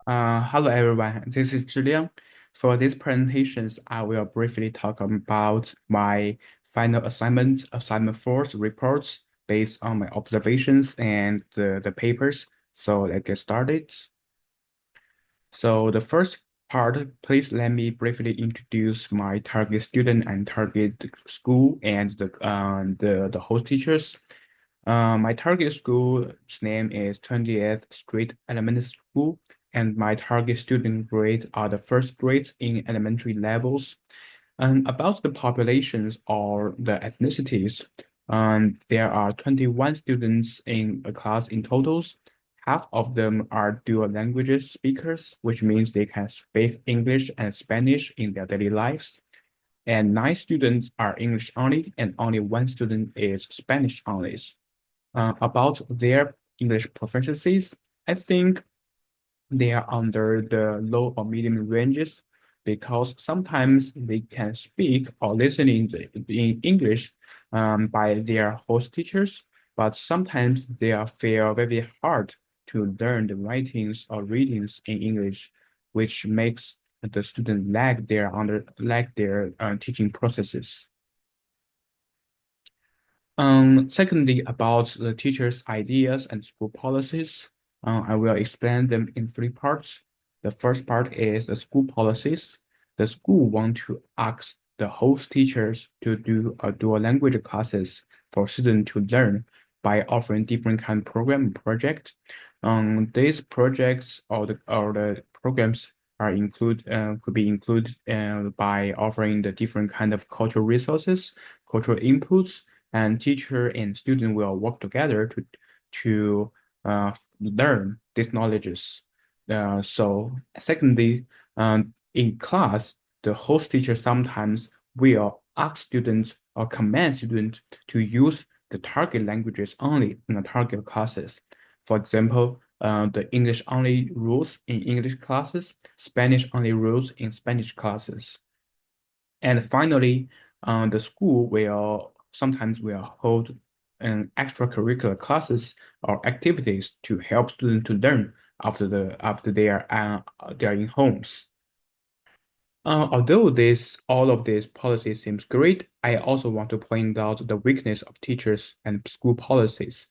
Hello everyone, this is Zhiliang. For these presentations, I will briefly talk about my final assignment 4 reports based on my observations and the papers. So let's get started. So the first part, please let me briefly introduce my target student and target school and the host teachers. My target school's name is 20th Street Elementary School, and my target student grade are the first grades in elementary levels. And about the populations or the ethnicities, there are 21 students in a class in totals. Half of them are dual languages speakers, which means they can speak English and Spanish in their daily lives. And 9 students are English only, and only 1 student is Spanish only. About their English proficiencies, I think they are under the low or medium ranges because sometimes they can speak or listen in English by their host teachers, but sometimes they are feel very hard to learn the writings or readings in English, which makes the student lag their teaching processes. Secondly, about the teacher's ideas and school policies, I will explain them in 3 parts. The first part is the school policies. The school want to ask the host teachers to do a dual language classes for students to learn by offering different kind of program and project. These projects or the programs are could be included by offering the different kind of cultural resources, cultural inputs, and teacher and student will work together to learn these knowledges. So secondly, in class, the host teacher sometimes will ask students or command students to use the target languages only in the target classes. For example, the English only rules in English classes, Spanish only rules in Spanish classes. And finally, the school will sometimes will hold an extracurricular classes or activities to help students to learn after they are in homes. Although this all of this policy seems great, I also want to point out the weakness of teachers and school policies.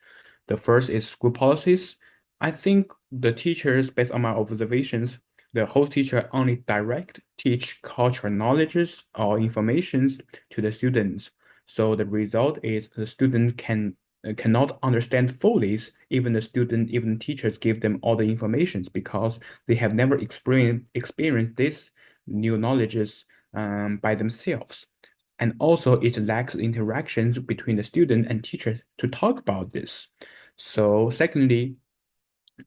The first is school policies. I think the teachers, based on my observations, the host teacher only direct teach cultural knowledges or informations to the students. So the result is the student cannot understand fully, even teachers give them all the informations because they have never experienced this new knowledges by themselves. And also it lacks interactions between the student and teachers to talk about this. So secondly,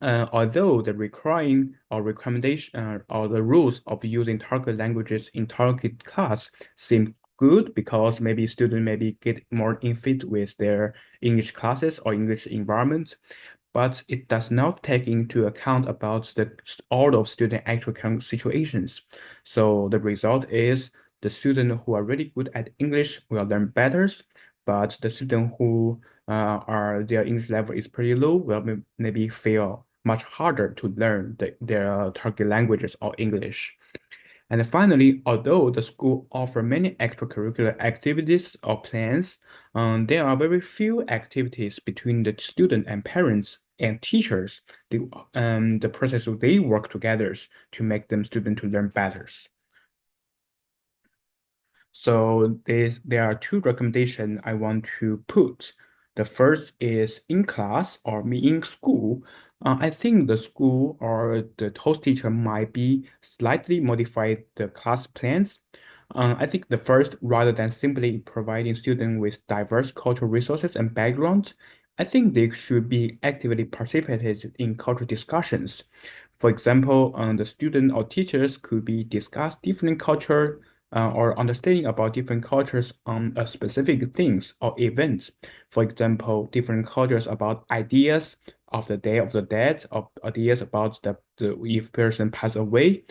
although the requiring or recommendation or the rules of using target languages in target class seem good because maybe students maybe get more in fit with their English classes or English environment, but it does not take into account about all of student actual situations. So the result is the student who are really good at English will learn better, but the student who are their English level is pretty low will maybe feel much harder to learn their target languages or English. And finally, although the school offer many extracurricular activities or plans, there are very few activities between the student and parents and teachers. The process of they work together to make them student to learn better. So there are 2 recommendations I want to put. The first is in class or in school. I think the school or the host teacher might be slightly modify the class plans. I think the first, rather than simply providing students with diverse cultural resources and backgrounds, I think they should be actively participated in cultural discussions. For example, the student or teachers could be discuss different culture or understanding about different cultures on a specific things or events. For example, different cultures about ideas of the Day of the Dead, of ideas about the if person pass away,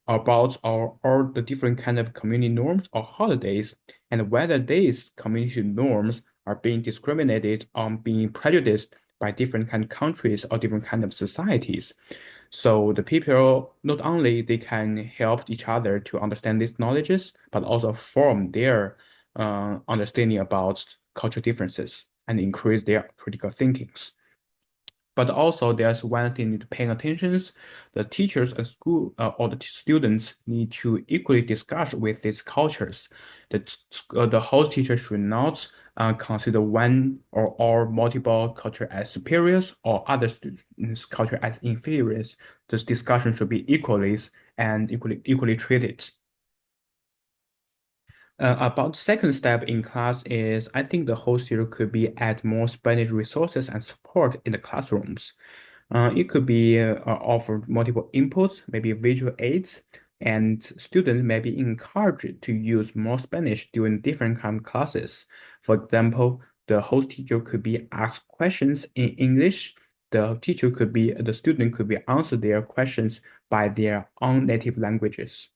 about or the different kind of community norms or holidays, and whether these community norms are being discriminated or being prejudiced by different kind of countries or different kind of societies. So the people not only they can help each other to understand these knowledges, but also form their understanding about cultural differences and increase their critical thinkings. But also, there's one thing you need to pay attention. The teachers and school or the students need to equally discuss with these cultures. The host teacher should not consider one or all multiple culture as superiors or other students' culture as inferiors. This discussion should be equally treated. About the second step in class is I think the host teacher could be add more Spanish resources and support in the classrooms. It could be offer multiple inputs, maybe visual aids, and students may be encouraged to use more Spanish during different kind of classes. For example, the host teacher could be asked questions in English. The student could be answer their questions by their own native languages.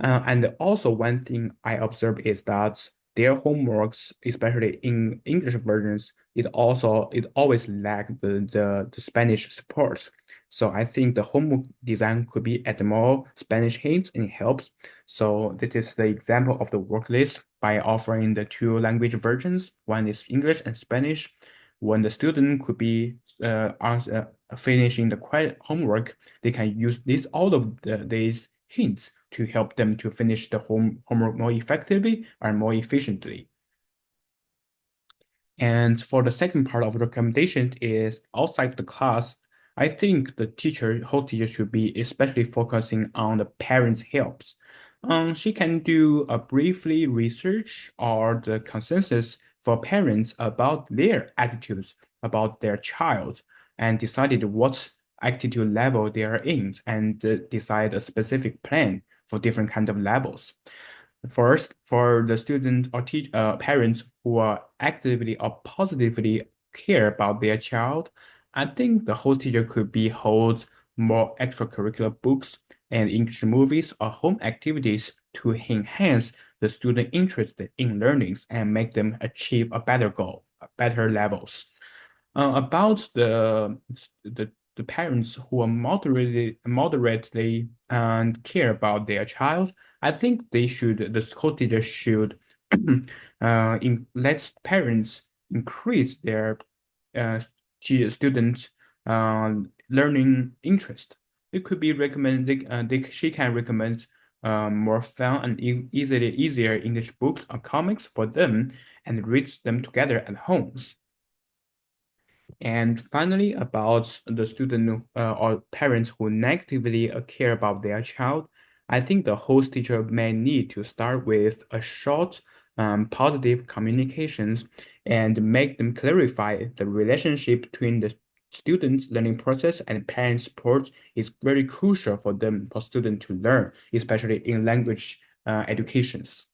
And also one thing I observed is that their homeworks, especially in English versions, it always lack the Spanish support. So I think the homework design could be add more Spanish hints and helps. So this is the example of the work list by offering the two language versions. One is English and Spanish. When the student could be finishing the homework, they can use all of these hints to help them to finish the homework more effectively and more efficiently. And for the second part of the recommendation is outside the class, I think host teacher should be especially focusing on the parents' helps. She can do a briefly research or the consensus for parents about their attitudes about their child and decided what attitude level they are in and decide a specific plan for different kind of levels. First, for the student or parents who are actively or positively care about their child, I think the host teacher could be hold more extracurricular books and English movies or home activities to enhance the student interest in learnings and make them achieve a better goal, better levels. About the parents who are moderately and care about their child, I think the school teacher should let parents increase their uh, student uh, learning interest. It could be recommended, she can recommend more fun and easier English books or comics for them and read them together at homes. And finally, about the student or parents who negatively care about their child, I think the host teacher may need to start with a short, positive communications and make them clarify the relationship between the student's learning process and parent support is very crucial for student to learn, especially in language educations.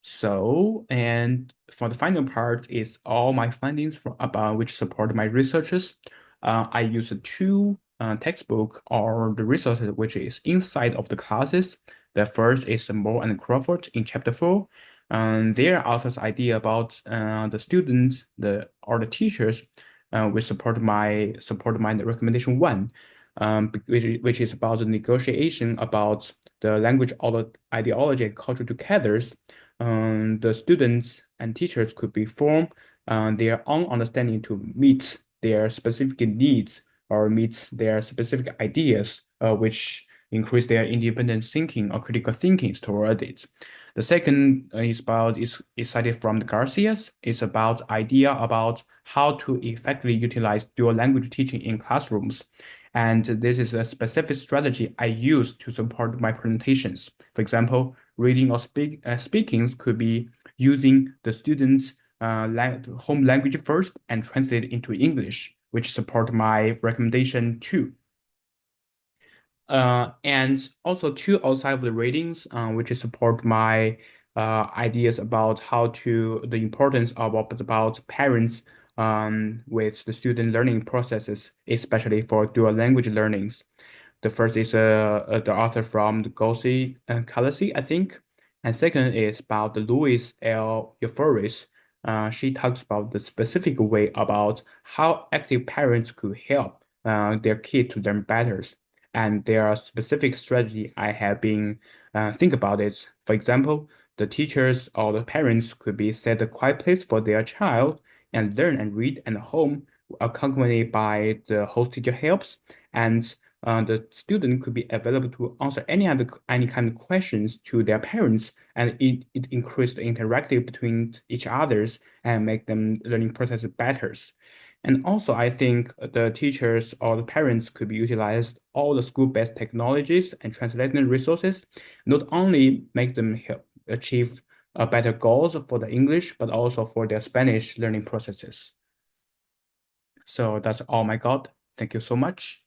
So, and for the final part is all my findings about which support my researches. I use two textbook or the resources which is inside of the classes. The first is Moore and Crawford in chapter 4. Their author's idea about the students, the teachers, which support my recommendation one, which is about the negotiation about the language ideology and culture together. The students and teachers could be form their own understanding to meet their specific needs or meet their specific ideas, which increase their independent thinking or critical thinking toward it. The second is cited from the Garcias. It's about idea about how to effectively utilize dual language teaching in classrooms. And this is a specific strategy I use to support my presentations. For example, reading or speaking could be using the students' home language first and translate it into English, which support my recommendation too. And also two outside of the ratings, which is support my ideas about the importance about parents with the student learning processes, especially for dual language learnings. The first is the author from the Gossi and Kalasi, I think. And second is about the Louis L. Euphorus. She talks about the specific way about how active parents could help their kid to learn better. And there are specific strategy I have been think about it. For example, the teachers or the parents could be set a quiet place for their child and learn and read at home, accompanied by the host teacher helps, and the student could be available to answer any kind of questions to their parents, and it increased the interactive between each others and make them learning process better. And also, I think the teachers or the parents could be utilized all the school-based technologies and translating resources, not only make them help achieve better goals for the English, but also for their Spanish learning processes. So that's all my God. Thank you so much.